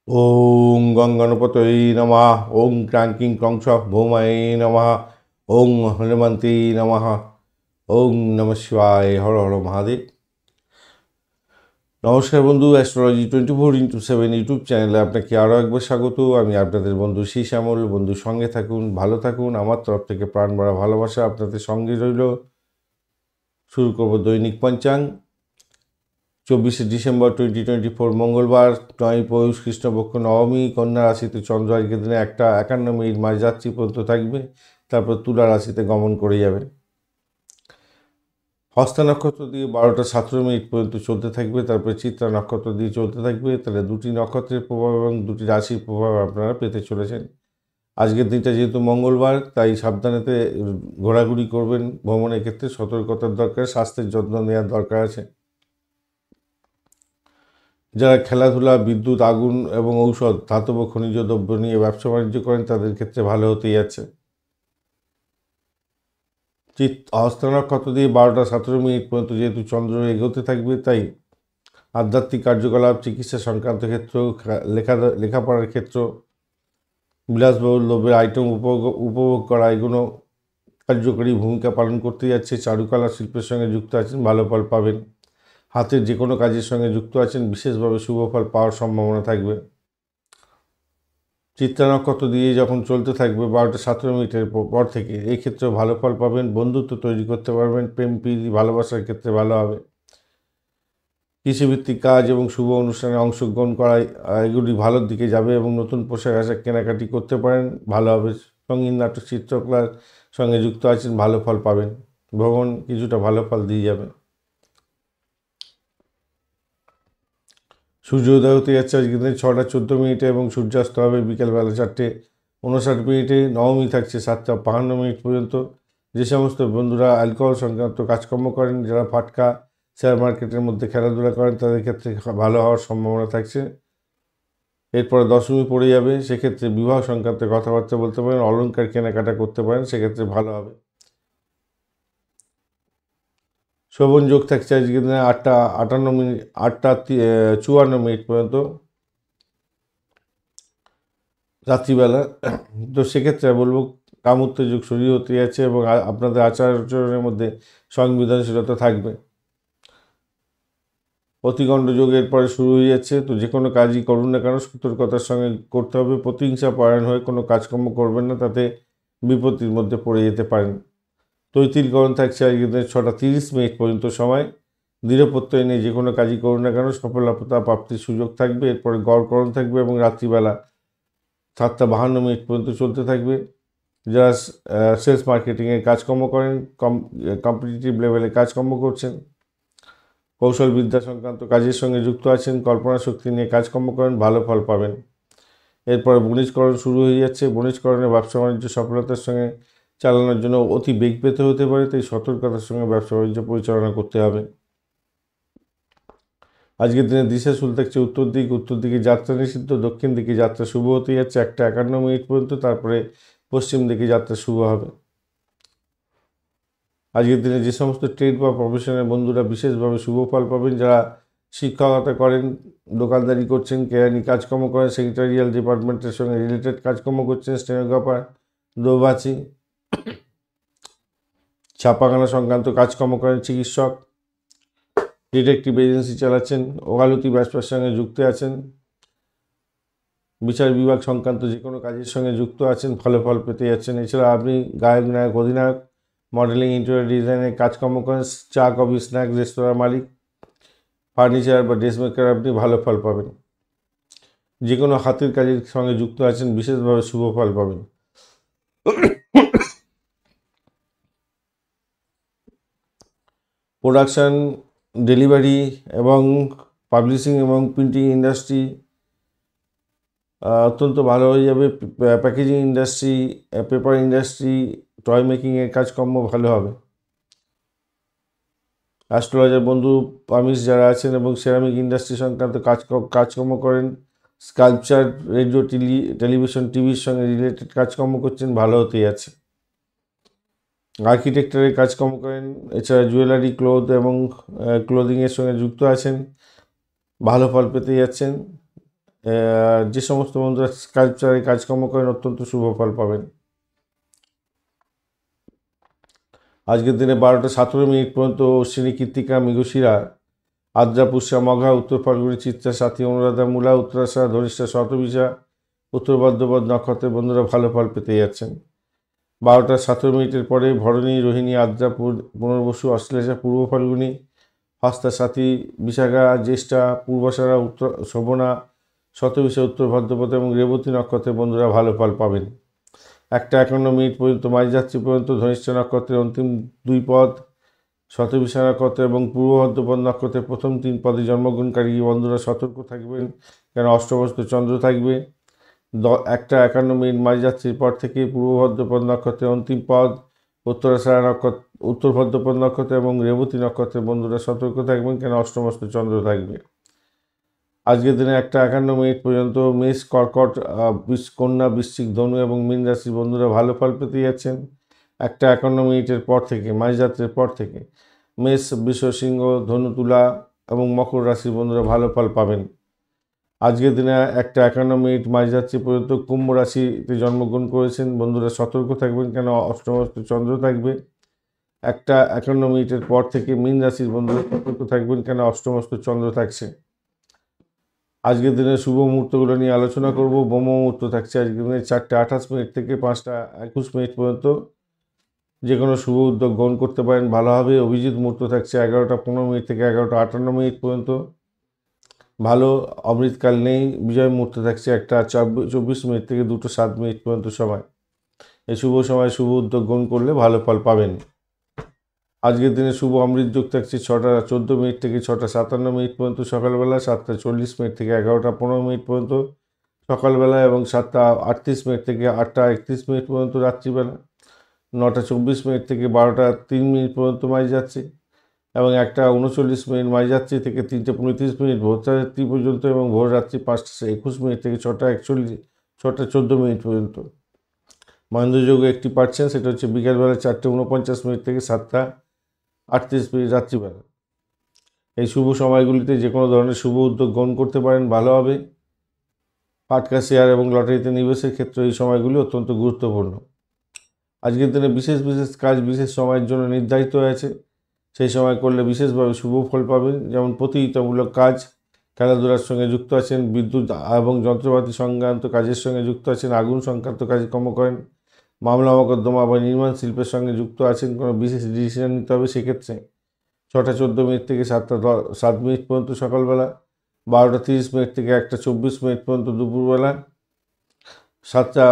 ওং গঙ্গণপতয়ে নমঃ। ওং ক্রাঙ্কিং ক্রংশ ভৌমায় নমঃ। ওং হনুমন্তে নমঃ। ওং নমঃ শিবায়। হর হর মহাদেব। নমস্কার বন্ধু, অ্যাস্ট্রোলজি 24x7 ইউটিউব চ্যানেলে আপনাকে আরও একবার স্বাগত। আমি আপনাদের বন্ধু শ্যামল। বন্ধু সঙ্গে থাকুন, ভালো থাকুন। আমার তরফ থেকে প্রাণ ভরা ভালোবাসা আপনাদের সঙ্গে রইল। শুরু করব দৈনিক পঞ্চাঙ্গ। 24শে ডিসেম্বর 2024 মঙ্গলবার, 9 পৌষ কৃষ্ণপক্ষ নবমী। কন্যা রাশিতে চন্দ্র আজকের দিনে 1:51 মাস যাত্রী পর্যন্ত থাকবে, তারপর তুলা রাশিতে গমন করে যাবে। হস্তা নক্ষত্র দিয়ে 12টা 17 মিনিট পর্যন্ত চলতে থাকবে, তারপরে চিত্রা নক্ষত্র দিয়ে চলতে থাকবে। তাহলে দুটি নক্ষত্রের প্রভাব এবং দুটি রাশির প্রভাব আপনারা পেতে চলেছেন। আজকের দিনটা যেহেতু মঙ্গলবার, তাই সাবধানেতে ঘোরাঘুরি করবেন। ভ্রমণের ক্ষেত্রে সতর্কতার দরকার, স্বাস্থ্যের যত্ন নেওয়ার দরকার আছে। যারা খেলাধুলা, বিদ্যুৎ, আগুন এবং ঔষধ, ধাতব খনিজ দ্রব্য নিয়ে ব্যবসা বাণিজ্য করেন, তাদের ক্ষেত্রে ভালো হতেই আছে। হস্তা নক্ষত্র দিয়ে 12টা 17 মিনিট পর্যন্ত যেহেতু চন্দ্র এগোতে থাকবে, তাই আধ্যাত্মিক কার্যকলাপ, চিকিৎসা সংক্রান্ত ক্ষেত্র, লেখাপড়ার ক্ষেত্র, বিলাসবহুল দ্রব্যের আইটেম উপভোগ করা, এগুলো কার্যকরী ভূমিকা পালন করতে যাচ্ছে। চারুকলা শিল্পের সঙ্গে যুক্ত আছেন, ভালো ফল পাবেন। হাতের যে কোনো কাজের সঙ্গে যুক্ত আছেন, বিশেষভাবে শুভ ফল পাওয়ার সম্ভাবনা থাকবে। চিত্রা নক্ষত্র দিয়ে যখন চলতে থাকবে 12টা 17 মিনিটের পর থেকে, এই ক্ষেত্রে ভালো ফল পাবেন। বন্ধুত্ব তৈরি করতে পারবেন, প্রেম প্রীতি ভালোবাসার ক্ষেত্রে ভালো হবে। কৃষিভিত্তিক কাজ এবং শুভ অনুষ্ঠানে অংশগ্রহণ করায় এগুলি ভালোর দিকে যাবে এবং নতুন পোশাক আশাক কেনাকাটি করতে পারেন, ভালো হবে। সঙ্গীত, নাটক, চিত্রকলার সঙ্গে যুক্ত আছেন, ভালো ফল পাবেন। ভ্রমণ কিছুটা ভালো ফল দিয়ে যাবে। সূর্য উদয় হতে যাচ্ছে আজকে দিনে 6টা 14 মিনিটে এবং সূর্যাস্ত হবে বিকেলবেলা 4টে 59 মিনিটে। নবমী থাকছে 7টা 52 মিনিট পর্যন্ত। যে সমস্ত বন্ধুরা অ্যালকোহল সংক্রান্ত কাজকর্ম করেন, যারা ফাটকা শেয়ার মার্কেটের মধ্যে খেলাধুলা করেন, তাদের ক্ষেত্রে ভালো হওয়ার সম্ভাবনা থাকছে। এরপরে দশমী পড়ে যাবে, সেক্ষেত্রে বিবাহ সংক্রান্ত কথাবার্তা বলতে পারেন, অলংকার কেনাকাটা করতে পারেন, সেক্ষেত্রে ভালো হবে। শোভন যোগ থাকছে আজকের দিনে 8টা 58 মিনিট, 8টা 54 মিনিট পর্যন্ত রাত্রিবেলা। তো সেক্ষেত্রে বলবো কামোত্তেজক শরীর হতে যাচ্ছে এবং আপনাদের আচার আচরণের মধ্যে সংবেদনশীলতা থাকবে। অতিগণ্ড যোগের পরে শুরু হয়ে যাচ্ছে, তো যে কোনো কাজই করুন না কেন সতর্কতার সঙ্গে করতে হবে। প্রতিহিংসা পরায়ণ হয়ে কোনো কাজকর্ম করবেন না, তাতে বিপত্তির মধ্যে পড়ে যেতে পারেন। তৈতিলকরণ থাকছে আজকে 6টা 30 মিনিট পর্যন্ত সময়। দৃঢ় প্রত্যয় নিয়ে যে কোনো কাজই করুন না কেন সফলতা প্রাপ্তির সুযোগ থাকবে। এরপরে গড়করণ থাকবে এবং রাত্রিবেলা 7টা 52 মিনিট পর্যন্ত চলতে থাকবে। যারা সেলস মার্কেটিংয়ের কাজকর্ম করেন, কম্পিটিটিভ লেভেলে কাজকর্ম করছেন, কৌশল বিদ্যা সংক্রান্ত কাজের সঙ্গে যুক্ত আছেন, কল্পনা শক্তি নিয়ে কাজকর্ম করেন, ভালো ফল পাবেন। এরপরে বণিজকরণ শুরু হয়ে যাচ্ছে। বণিজকরণে ব্যবসা বাণিজ্য সফলতার সঙ্গে চালানোর জন্য অতি বেগ পেতে হতে পারে, তাই সতর্কতার সঙ্গে ব্যবসা বাণিজ্য পরিচালনা করতে হবে। আজকের দিনে দিশাশুল থাকছে উত্তর দিকে যাত্রা নিষিদ্ধ, দক্ষিণ দিকে যাত্রা শুভ হতে যাচ্ছে 1টা 51 মিনিট পর্যন্ত, তারপরে পশ্চিম দিকে যাত্রা শুভ হবে। আজকের দিনে যে সমস্ত ট্রেড বা প্রফেশনের বন্ধুরা বিশেষভাবে শুভ ফল পাবেন, যারা শিক্ষকতা করেন, দোকানদারি করছেন, কেরানি কাজকর্ম করেন, সেক্রেটারিয়াল ডিপার্টমেন্টের সঙ্গে রিলেটেড কাজকর্ম করছেন, স্টেনোগ্রাফার, দোবাচি, ছাপাখানা সংক্রান্ত কাজকর্ম করেন, চিকিৎসক, ডিটেকটিভ এজেন্সি চালাচ্ছেন, ওকালতি ব্যবসার সঙ্গে যুক্ত আছেন, বিচার বিভাগ সংক্রান্ত যে কোনো কাজের সঙ্গে যুক্ত আছেন, ভালো ফল পেতে যাচ্ছেন। এছাড়া আপনি গায়ক, নায়ক, অধিনায়ক, মডেলিং, ইন্টেরিয়র ডিজাইনের কাজকর্ম করেন, চা, কফি, স্ন্যাক্স রেস্তোরাঁর মালিক, ফার্নিচার বা ড্রেস মেকার, আপনি ভালো ফল পাবেন। যে কোনো হাতের কাজের সঙ্গে যুক্ত আছেন, বিশেষভাবে শুভ ফল পাবেন। প্রোডাকশান, ডেলিভারি এবং পাবলিশিং এবং প্রিন্টিং ইন্ডাস্ট্রি অত্যন্ত ভালো হয়ে যাবে। Packaging industry, paper industry, toy মেকিংয়ের কাজকর্ম ভালো হবে। অ্যাস্ট্রোলজার বন্ধু পামিস যারা আছেন এবং সেরামিক ইন্ডাস্ট্রি সংক্রান্ত কাজকর্ম করেন, স্কাল্পচার, রেডিও, টেলিভিশন, টিভির সঙ্গে রিলেটেড কাজকর্ম করছেন, ভালো হতে যাচ্ছে। আর্কিটেক্চারের কাজকর্ম করেন, এছাড়া জুয়েলারি, ক্লোথ এবং ক্লোদিংয়ের সঙ্গে যুক্ত আছেন, ভালো ফল পেতে যাচ্ছেন। যে সমস্ত বন্ধুরা স্কাল্পচারে কাজকর্ম করেন অত্যন্ত শুভ ফল পাবেন। আজকের দিনে 12টা 17 পর্যন্ত অশ্বিনী, কৃত্তিকা, মৃগশিরা, আদ্রা, পুষ্যা, মঘা, উত্তর ফাল্গুনী, চিত্রা, সাথী, অনুরাধা, মূলা, উত্তরাষাঢ়া, ধনিষ্ঠা, শতভিষা, উত্তর ভাদ্রপদ নক্ষত্রের বন্ধুরা ভালো ফল পেতে যাচ্ছেন। 12টা 17 পরে ভরণী, রোহিণী, আদ্রা, পুনর্বসু, অশ্লেষা, পূর্ব ফাল্গুনী, হস্তা, সাথী, বিশাখা, জ্যেষ্ঠা, পূর্বাষাঢ়া, উত্তর শোভনা, শতভিষা, উত্তর ভাদ্রপদ এবং রেবতী নক্ষত্রের বন্ধুরা ভালো ফল পাবেন। 1টা 51 পর্যন্ত মাঝযাত্রী পর্যন্ত ধনিষ্ঠা নক্ষত্রের অন্তিম 2 পদ, শতভিষা নক্ষত্র এবং পূর্ব ভাদ্রপদ নক্ষত্রের প্রথম 3 পদে জন্মগ্রহণকারী বন্ধুরা সতর্ক থাকবেন, কেন অষ্টমস্ত চন্দ্র থাকবে। 1টা 51 মাঝযাত্রীর পর থেকে পূর্ব ভাদ্রপদ নক্ষত্রের অন্তিম পদ, উত্তরাষাঢ়া নক্ষত্র, উত্তর ভাদ্রপদ নক্ষত্র এবং রেবতী নক্ষত্রের বন্ধুরা সতর্ক থাকবেন, কেন অষ্টমস্ত চন্দ্র থাকবে। আজকের দিনে 1টা 51 পর্যন্ত মেষ, কর্কট, কন্যা, বৃশ্চিক, ধনু এবং মীন রাশির বন্ধুরা ভালো ফল পেতে যাচ্ছেন। 1টা 51 পর থেকে মাঝযাত্রের পর থেকে মেষ, বৃষ, সিংহ, ধনু, তুলা এবং মকর রাশির বন্ধুরা ভালো ফল পাবেন। আজকের দিনে 1টা 51 মাঝযাত্রী পর্যন্ত কুম্ভ রাশিতে জন্মগ্রহণ করেছেন বন্ধুরা সতর্ক থাকবেন, কেন অষ্টমস্ত চন্দ্র থাকবে। 1টা 51 পর থেকে মীন রাশির বন্ধুরা সতর্ক থাকবেন, কেন অষ্টমস্ত চন্দ্র থাকছে। আজকের দিনে শুভ মুহূর্তগুলো নিয়ে আলোচনা করব। ব্রহ্ম মুহূর্ত থাকছে আজকের দিনে 4টা 28 থেকে 5টা 21 পর্যন্ত। যে কোনো শুভ উদ্যোগ গ্রহণ করতে পারেন, ভালো হবে। অভিজিৎ মুহূর্ত থাকছে 11টা 15 থেকে 11টা 58 পর্যন্ত, ভালো। অমৃতকাল নেই। বিজয় মুহূর্ত থাকছে 1টা 24 থেকে 2টা 7 পর্যন্ত সময়। এই শুভ সময় শুভ উদ্যোগ গ্রহণ করলে ভালো ফল পাবেন। আজকের দিনে শুভ অমৃত যোগ থাকছে 6টা 14 থেকে 6টা 57 পর্যন্ত সকালবেলা, 7টা 40 থেকে 11টা 15 পর্যন্ত সকালবেলা এবং 7টা 38 থেকে 8টা 31 পর্যন্ত রাত্রিবেলা, 9টা 24 থেকে 12টা 3 পর্যন্ত মাঝযাত্রী এবং 1টা 39 মাঝযাত্রী থেকে 3টা 35 ভোররাত্রি পর্যন্ত এবং ভোররাত্রি 5টা 21 থেকে 6টা 14 পর্যন্ত। মহেন্দ্রযোগ 80%, সেটা হচ্ছে বিকালবেলা 4টা 49 থেকে 7টা 38 রাত্রিবেলা। এই শুভ সময়গুলিতে যে কোনো ধরনের শুভ উদ্যোগ গ্রহণ করতে পারেন, ভালো হবে। পাটকা, শেয়ার এবং লটারিতে নিবেশের ক্ষেত্রে এই সময়গুলি অত্যন্ত গুরুত্বপূর্ণ। আজকের দিনে বিশেষ বিশেষ কাজ বিশেষ সময়ের জন্য নির্ধারিত হয়েছে, সেই সময় করলে বিশেষভাবে শুভ ফল পাবেন। যেমন প্রতিযোগিতামূলক কাজ, খেলাধুলার সঙ্গে যুক্ত আছেন, বিদ্যুৎ এবং যন্ত্রপাতি সংক্রান্ত কাজের সঙ্গে যুক্ত আছেন, আগুন সংক্রান্ত কাজকর্ম করেন, মামলা মোকদ্দমা বা নির্মাণ শিল্পের সঙ্গে যুক্ত আছেন, কোনো বিশেষ ডিসিশন নিতে হবে, সেক্ষেত্রে 6টা 14 থেকে 7টা 7 পর্যন্ত সকালবেলা, 12টা 30 থেকে 1টা 24 পর্যন্ত দুপুরবেলা, 7টা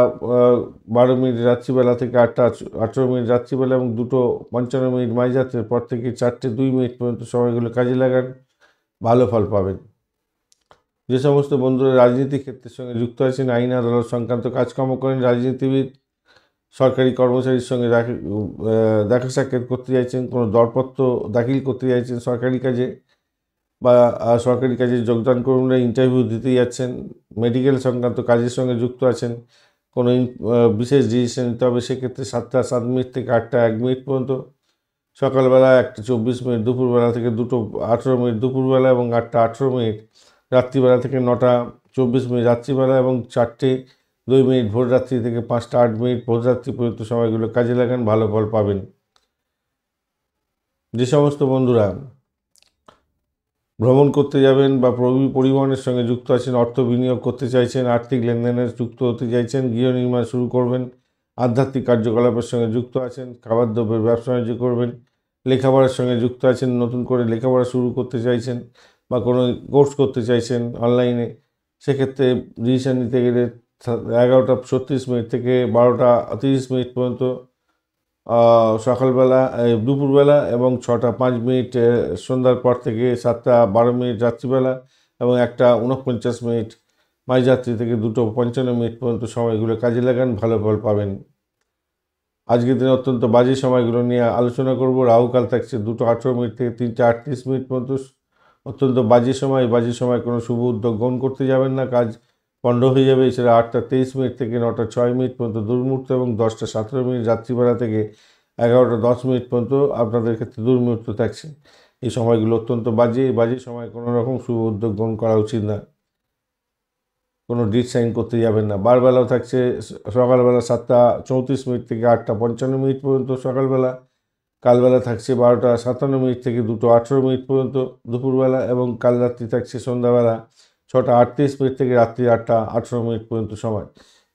12 রাত্রিবেলা থেকে 8টা 18 রাত্রিবেলা এবং 2টো 55 মাঝরাতের পর থেকে 4টে 2 পর্যন্ত সময়গুলো কাজে লাগান, ভালো ফল পাবেন। যে সমস্ত বন্ধুরা রাজনীতি ক্ষেত্রের সঙ্গে যুক্ত আছেন, আইন আদালত সংক্রান্ত কাজকর্ম করেন, রাজনীতিবিদ, সরকারি কর্মচারীর সঙ্গে দেখা সাক্ষাৎ করতে চাইছেন, কোনো দরপত্র দাখিল করতে চাইছেন সরকারি কাজে বা সরকারি কাজে যোগদান করুন, ইন্টারভিউ দিতে যাচ্ছেন, মেডিকেল সংক্রান্ত কাজের সঙ্গে যুক্ত আছেন, কোনো বিশেষ ডিসিশন নিতে হবে, সেক্ষেত্রে 7টা 7 থেকে 8টা 1 পর্যন্ত সকালবেলা, 1টা 24 দুপুরবেলা থেকে 2টো 18 দুপুরবেলা এবং 8টা 18 রাত্রিবেলা থেকে 9টা 24 রাত্রিবেলা এবং 4টে 2 ভোররাত্রি থেকে 5টা 8 ভোররাত্রি পর্যন্ত সময়গুলো কাজে লাগান, ভালো ফল পাবেন। যে সমস্ত বন্ধুরা ভ্রমণ করতে যাবেন বা পরিবহনের সঙ্গে যুক্ত আছেন, অর্থ বিনিয়োগ করতে চাইছেন, আর্থিক লেনদেনে যুক্ত হতে চাইছেন, গৃহ নির্মাণ শুরু করবেন, আধ্যাত্মিক কার্যকলাপের সঙ্গে যুক্ত আছেন, খাবার দ্রব্যের ব্যবসা বাণিজ্য করবেন, লেখাপড়ার সঙ্গে যুক্ত আছেন, নতুন করে লেখাপড়া শুরু করতে চাইছেন বা কোনো কোর্স করতে চাইছেন অনলাইনে, সেক্ষেত্রে ডিসিশন নিতে গেলে 11টা 36 থেকে 12টা 30 পর্যন্ত সকালবেলা, দুপুরবেলা এবং 6টা 5 সন্ধ্যার পর থেকে 7টা 12 রাত্রিবেলা এবং 1টা 49 মাঝরাত্রি থেকে 2টো 55 পর্যন্ত সময়গুলো কাজে লাগান, ভালো ফল পাবেন। আজকের দিনে অত্যন্ত বাজে সময়গুলো নিয়ে আলোচনা করব। রাহুকাল থাকছে 2টা 18 থেকে 3টা 38 পর্যন্ত, অত্যন্ত বাজে সময় কোনো শুভ উদ্যোগ গ্রহণ করতে যাবেন না, কাজ পণ্ড হয়ে যাবে। এছাড়া 8টা 23 থেকে 9টা 6 পর্যন্ত দুর্মুহূর্ত এবং 10টা 17 রাত্রিবেলা থেকে 11টা 10 পর্যন্ত আপনাদের ক্ষেত্রে দুর্মুহূর্ত থাকছে। এই সময়গুলো অত্যন্ত বাজে সময়, কোনো রকম শুভ উদ্যোগ গ্রহণ করা উচিত না। কোনো ডিট সাইন করতে যাবেন না। বারবেলাও থাকছে সকালবেলা 7:34 থেকে 8:55 পর্যন্ত সকালবেলা। কালবেলা থাকছে 12:57 থেকে 2:18 পর্যন্ত দুপুরবেলা, এবং কাল রাত্রি থাকছে সন্ধ্যাবেলা 6:38 থেকে রাত্রি 8:18 পর্যন্ত সময়।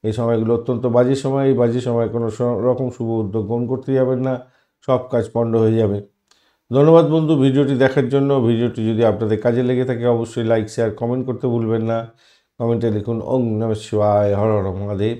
এই সময়গুলো অত্যন্ত বাজে সময়। এই বাজে সময় কোনো রকম শুভ উদ্যোগ গ্রহণ করতে যাবেন না, সব কাজ পণ্ড হয়ে যাবে। ধন্যবাদ বন্ধু ভিডিওটি দেখার জন্য। ভিডিওটি যদি আপনাদের কাজে লেগে থাকে অবশ্যই লাইক, শেয়ার, কমেন্ট করতে ভুলবেন না। কমেন্টে লিখুন ওং নমঃ শিবায়, হর হর মহাদেব।